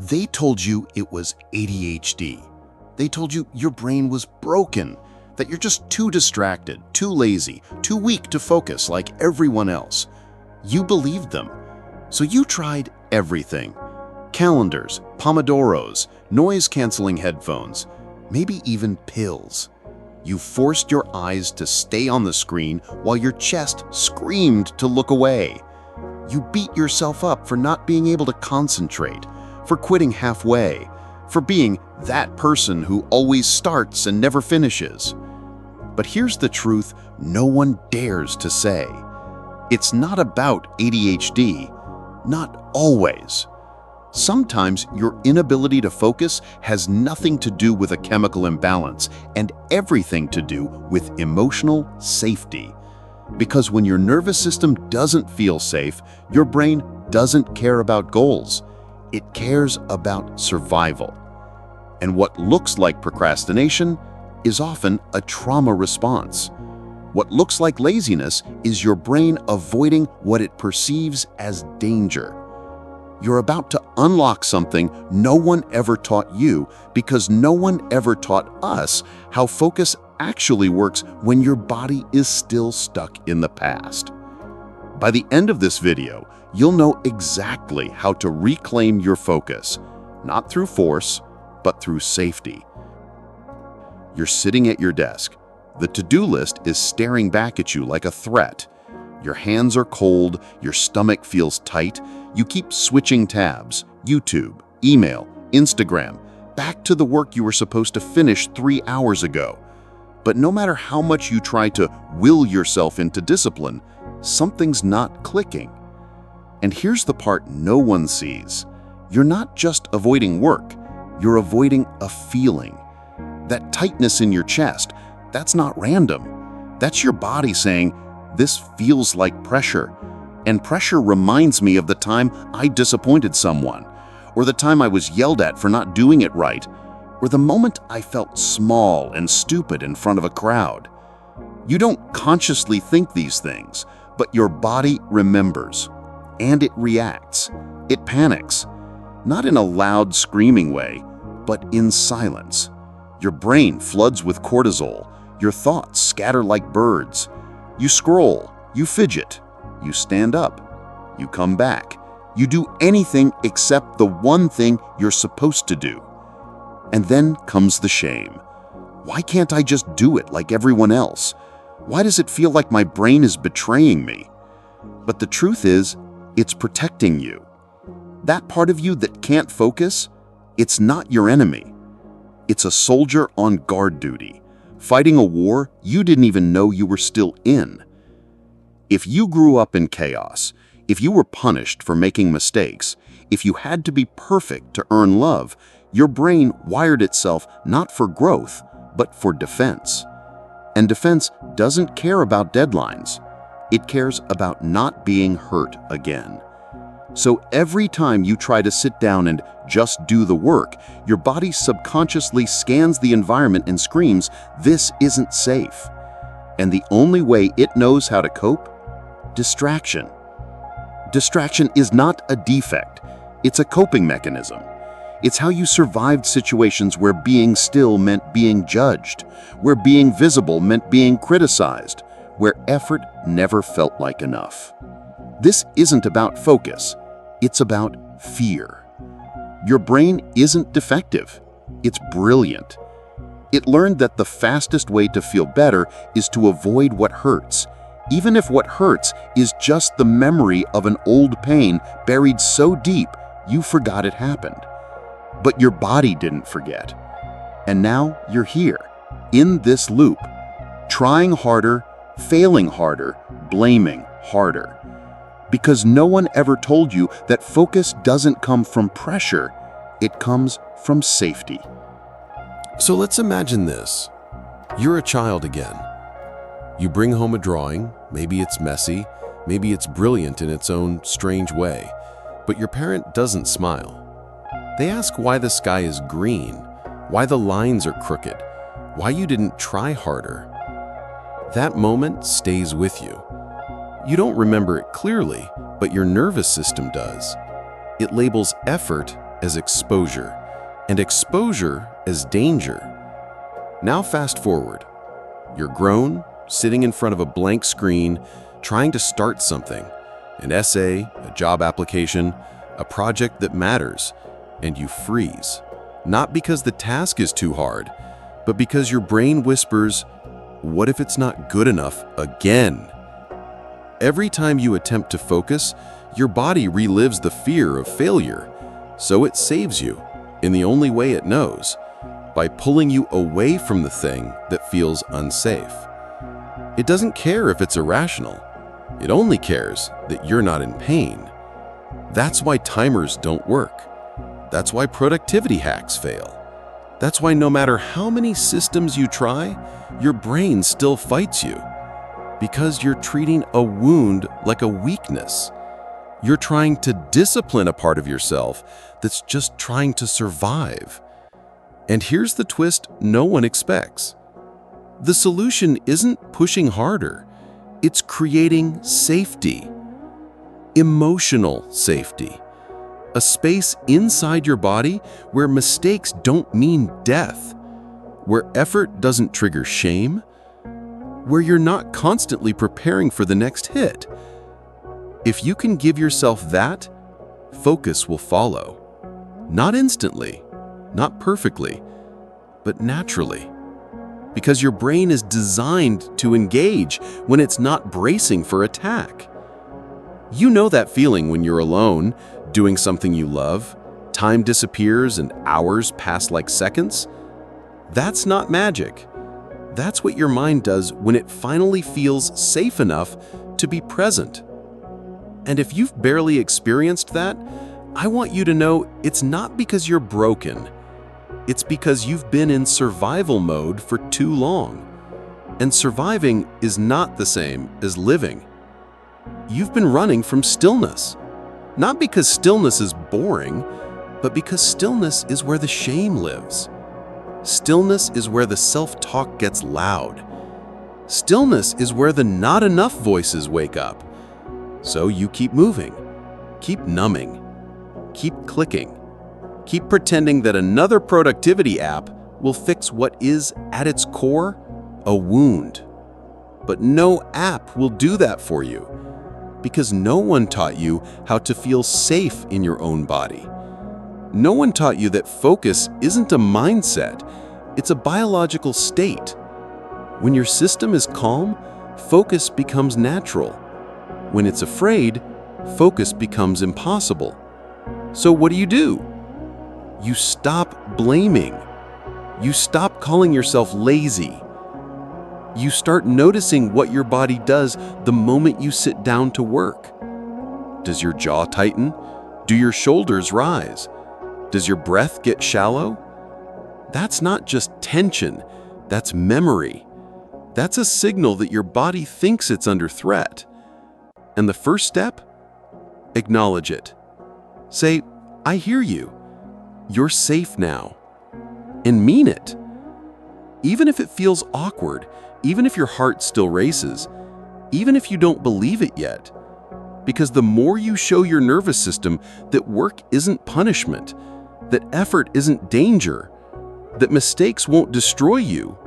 They told you it was ADHD. They told you your brain was broken, that you're just too distracted, too lazy, too weak to focus like everyone else. You believed them. So you tried everything. Calendars, Pomodoros, noise-canceling headphones, maybe even pills. You forced your eyes to stay on the screen while your chest screamed to look away. You beat yourself up for not being able to concentrate, for quitting halfway, for being that person who always starts and never finishes. But here's the truth no one dares to say. It's not about ADHD, not always. Sometimes your inability to focus has nothing to do with a chemical imbalance and everything to do with emotional safety. Because when your nervous system doesn't feel safe, your brain doesn't care about goals. It cares about survival. And what looks like procrastination is often a trauma response. What looks like laziness is your brain avoiding what it perceives as danger. You're about to unlock something no one ever taught you because no one ever taught us how focus actually works when your body is still stuck in the past. By the end of this video, you'll know exactly how to reclaim your focus, not through force, but through safety. You're sitting at your desk. The to-do list is staring back at you like a threat. Your hands are cold, your stomach feels tight. You keep switching tabs, YouTube, email, Instagram, back to the work you were supposed to finish 3 hours ago. But no matter how much you try to will yourself into discipline, something's not clicking. And here's the part no one sees. You're not just avoiding work, you're avoiding a feeling. That tightness in your chest, that's not random. That's your body saying, "This feels like pressure." And pressure reminds me of the time I disappointed someone, or the time I was yelled at for not doing it right, or the moment I felt small and stupid in front of a crowd. You don't consciously think these things, but your body remembers, and it reacts. It panics, not in a loud, screaming way, but in silence. Your brain floods with cortisol. Your thoughts scatter like birds. You scroll, you fidget, you stand up, you come back. You do anything except the one thing you're supposed to do. And then comes the shame. Why can't I just do it like everyone else? Why does it feel like my brain is betraying me? But the truth is, it's protecting you. That part of you that can't focus, it's not your enemy. It's a soldier on guard duty, fighting a war you didn't even know you were still in. If you grew up in chaos, if you were punished for making mistakes, if you had to be perfect to earn love, your brain wired itself not for growth, but for defense. And defense doesn't care about deadlines. It cares about not being hurt again. So every time you try to sit down and just do the work, your body subconsciously scans the environment and screams, "This isn't safe." And the only way it knows how to cope? Distraction. Distraction is not a defect. It's a coping mechanism. It's how you survived situations where being still meant being judged, where being visible meant being criticized, where effort never felt like enough. This isn't about focus. It's about fear. Your brain isn't defective. It's brilliant. It learned that the fastest way to feel better is to avoid what hurts, even if what hurts is just the memory of an old pain buried so deep you forgot it happened. But your body didn't forget. And now you're here, in this loop, trying harder, failing harder, blaming harder. Because no one ever told you that focus doesn't come from pressure, it comes from safety. So let's imagine this. You're a child again. You bring home a drawing, maybe it's messy, maybe it's brilliant in its own strange way, but your parent doesn't smile. They ask why the sky is green, why the lines are crooked, why you didn't try harder. That moment stays with you. You don't remember it clearly, but your nervous system does. It labels effort as exposure, and exposure as danger. Now fast forward. You're grown, sitting in front of a blank screen, trying to start something, an essay, a job application, a project that matters, and you freeze. Not because the task is too hard, but because your brain whispers, "What if it's not good enough again?" Every time you attempt to focus, your body relives the fear of failure, so it saves you, in the only way it knows, by pulling you away from the thing that feels unsafe. It doesn't care if it's irrational. It only cares that you're not in pain. That's why timers don't work. That's why productivity hacks fail. That's why no matter how many systems you try, your brain still fights you. Because you're treating a wound like a weakness. You're trying to discipline a part of yourself that's just trying to survive. And here's the twist no one expects. The solution isn't pushing harder. It's creating safety. Emotional safety. A space inside your body where mistakes don't mean death. Where effort doesn't trigger shame. Where you're not constantly preparing for the next hit. If you can give yourself that, focus will follow. Not instantly, not perfectly, but naturally. Because your brain is designed to engage when it's not bracing for attack. You know that feeling when you're alone, doing something you love, time disappears and hours pass like seconds? That's not magic. That's what your mind does when it finally feels safe enough to be present. And if you've barely experienced that, I want you to know it's not because you're broken. It's because you've been in survival mode for too long. And surviving is not the same as living. You've been running from stillness. Not because stillness is boring, but because stillness is where the shame lives. Stillness is where the self-talk gets loud. Stillness is where the not enough voices wake up. So you keep moving, keep numbing, keep clicking, keep pretending that another productivity app will fix what is, at its core, a wound. But no app will do that for you, because no one taught you how to feel safe in your own body. No one taught you that focus isn't a mindset, it's a biological state. When your system is calm, focus becomes natural. When it's afraid, focus becomes impossible. So what do? You stop blaming. You stop calling yourself lazy. You start noticing what your body does the moment you sit down to work. Does your jaw tighten? Do your shoulders rise? Does your breath get shallow? That's not just tension, that's memory. That's a signal that your body thinks it's under threat. And the first step? Acknowledge it. Say, "I hear you. You're safe now." And mean it. Even if it feels awkward, even if your heart still races, even if you don't believe it yet. Because the more you show your nervous system that work isn't punishment, that effort isn't danger, that mistakes won't destroy you,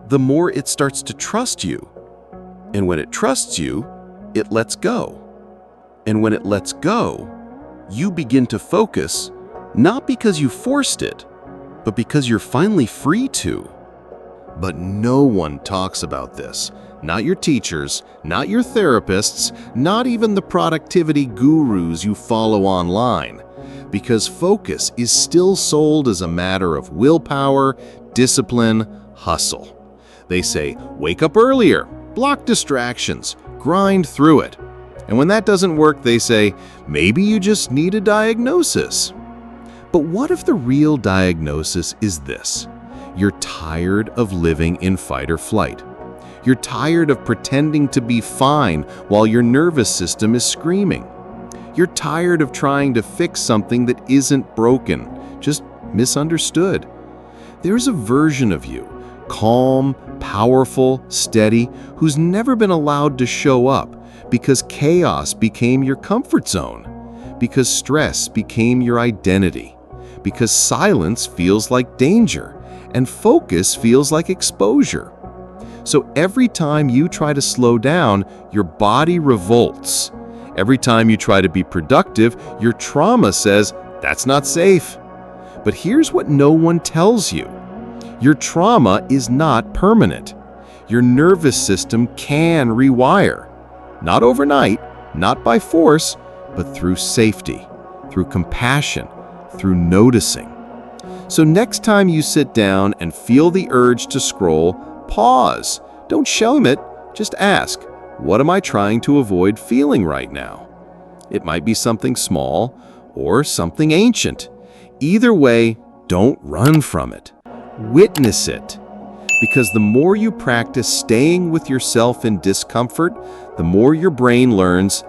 the more it starts to trust you. And when it trusts you, it lets go. And when it lets go, you begin to focus, not because you forced it, but because you're finally free to. But no one talks about this. Not your teachers, not your therapists, not even the productivity gurus you follow online. Because focus is still sold as a matter of willpower, discipline, hustle. They say, wake up earlier, block distractions, grind through it. And when that doesn't work, they say, maybe you just need a diagnosis. But what if the real diagnosis is this? You're tired of living in fight or flight. You're tired of pretending to be fine while your nervous system is screaming. You're tired of trying to fix something that isn't broken, just misunderstood. There's a version of you, calm, powerful, steady, who's never been allowed to show up because chaos became your comfort zone. because stress became your identity, because silence feels like danger, and focus feels like exposure. So every time you try to slow down, your body revolts. Every time you try to be productive, your trauma says, "That's not safe." But here's what no one tells you. Your trauma is not permanent. Your nervous system can rewire. Not overnight, not by force, but through safety, through compassion, through noticing. So next time you sit down and feel the urge to scroll, pause. Don't shame it, just ask, what am I trying to avoid feeling right now? It might be something small or something ancient. Either way, don't run from it. Witness it. Because the more you practice staying with yourself in discomfort, the more your brain learns